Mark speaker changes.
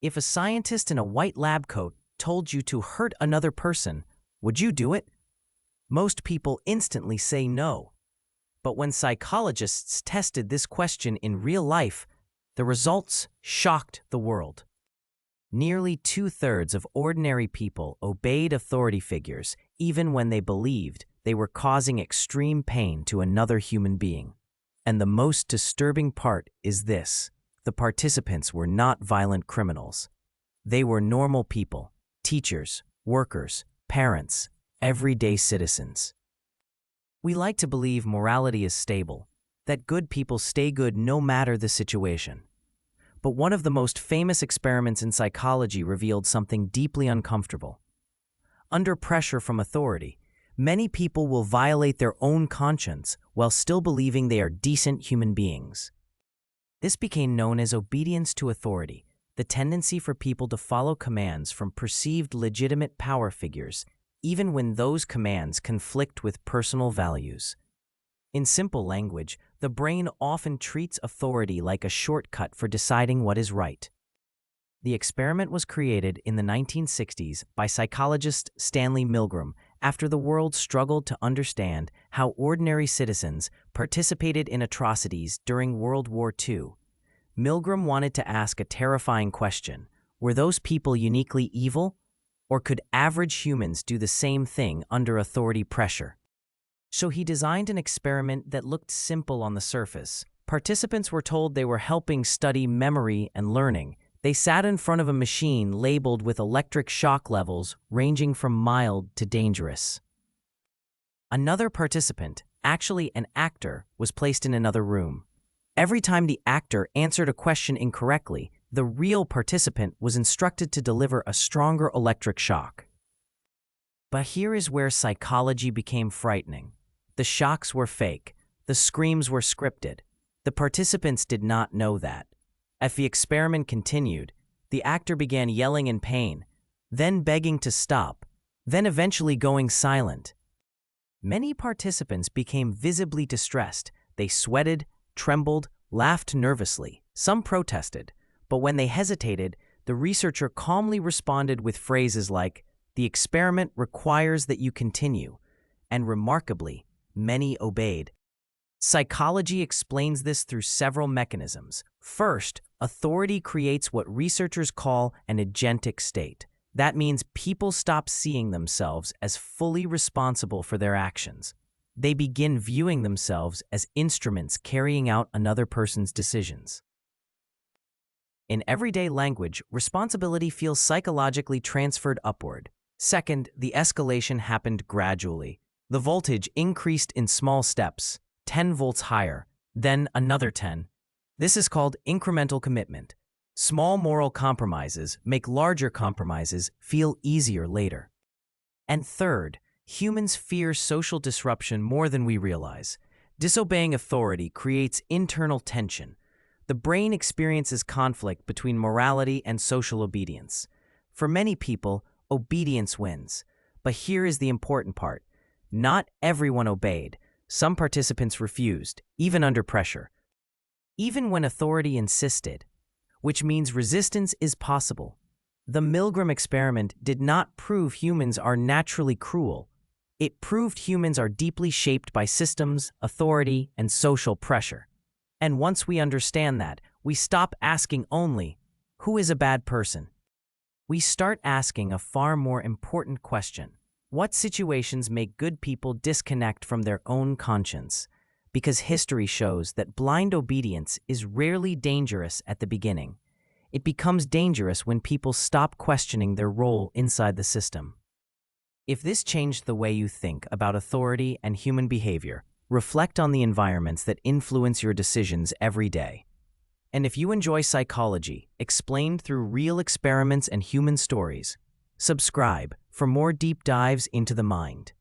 Speaker 1: If a scientist in a white lab coat told you to hurt another person, would you do it? Most people instantly say no. But when psychologists tested this question in real life, the results shocked the world. Nearly 2/3 of ordinary people obeyed authority figures even when they believed they were causing extreme pain to another human being. And the most disturbing part is this: the participants were not violent criminals. They were normal people, teachers, workers, parents, everyday citizens. We like to believe morality is stable, that good people stay good no matter the situation. But one of the most famous experiments in psychology revealed something deeply uncomfortable. Under pressure from authority, many people will violate their own conscience while still believing they are decent human beings. This became known as obedience to authority, the tendency for people to follow commands from perceived legitimate power figures, even when those commands conflict with personal values. In simple language, the brain often treats authority like a shortcut for deciding what is right. The experiment was created in the 1960s by psychologist Stanley Milgram after the world struggled to understand how ordinary citizens participated in atrocities during World War II. Milgram wanted to ask a terrifying question: were those people uniquely evil? Or could average humans do the same thing under authority pressure? So he designed an experiment that looked simple on the surface. Participants were told they were helping study memory and learning. They sat in front of a machine labeled with electric shock levels ranging from mild to dangerous. Another participant, actually an actor, was placed in another room. Every time the actor answered a question incorrectly, the real participant was instructed to deliver a stronger electric shock. But here is where psychology became frightening. The shocks were fake. The screams were scripted. The participants did not know that. As the experiment continued, the actor began yelling in pain, then begging to stop, then eventually going silent. Many participants became visibly distressed. They sweated, trembled, laughed nervously. Some protested. But when they hesitated, the researcher calmly responded with phrases like, "The experiment requires that you continue," and remarkably, many obeyed. Psychology explains this through several mechanisms. First, authority creates what researchers call an agentic state. That means people stop seeing themselves as fully responsible for their actions. They begin viewing themselves as instruments carrying out another person's decisions. In everyday language, responsibility feels psychologically transferred upward. Second, the escalation happened gradually. The voltage increased in small steps, 10 volts higher, then another 10. This is called incremental commitment. Small moral compromises make larger compromises feel easier later. And third, humans fear social disruption more than we realize. Disobeying authority creates internal tension. The brain experiences conflict between morality and social obedience. For many people, obedience wins. But here is the important part. Not everyone obeyed. Some participants refused, even under pressure. Even when authority insisted, which means resistance is possible. The Milgram experiment did not prove humans are naturally cruel. It proved humans are deeply shaped by systems, authority, and social pressure. And once we understand that, we stop asking only, who is a bad person? We start asking a far more important question. What situations make good people disconnect from their own conscience? Because history shows that blind obedience is rarely dangerous at the beginning. It becomes dangerous when people stop questioning their role inside the system. If this changed the way you think about authority and human behavior, reflect on the environments that influence your decisions every day. And if you enjoy psychology, explained through real experiments and human stories, subscribe for more deep dives into the mind.